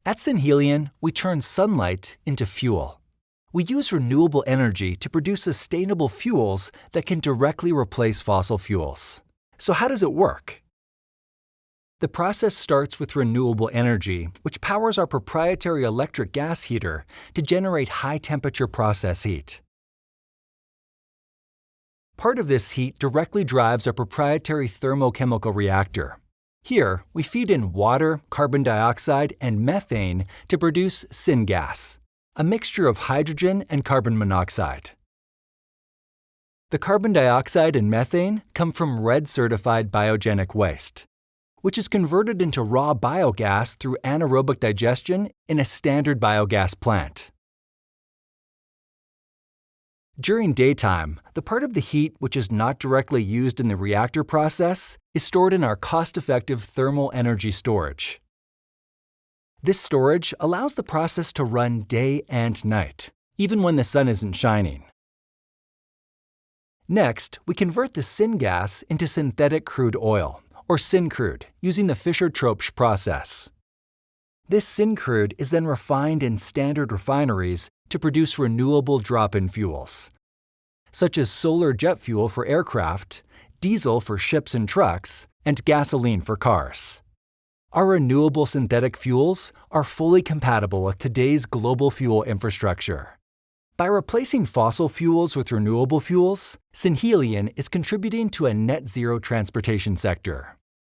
At Synhelion, we turn sunlight into fuel. We use renewable energy to produce sustainable fuels that can directly replace fossil fuels. So how does it work? The process starts with renewable energy, which powers our proprietary electric gas heater to generate high-temperature process heat. Part of this heat directly drives our proprietary thermochemical reactor. Here, we feed in water, carbon dioxide, and methane to produce syngas, a mixture of hydrogen and carbon monoxide. The carbon dioxide and methane come from RED-certified biogenic waste, which is converted into raw biogas through anaerobic digestion in a standard biogas plant. During daytime, the part of the heat which is not directly used in the reactor process is stored in our cost-effective thermal energy storage. This storage allows the process to run day and night, even when the sun isn't shining. Next, we convert the syngas into synthetic crude oil, or syncrude, using the Fischer-Tropsch process. This syncrude is then refined in standard refineries to produce renewable drop-in fuels, such as solar jet fuel for aircraft, diesel for ships and trucks, and gasoline for cars. Our renewable synthetic fuels are fully compatible with today's global fuel infrastructure. By replacing fossil fuels with renewable fuels, Synhelion is contributing to a net-zero transportation sector.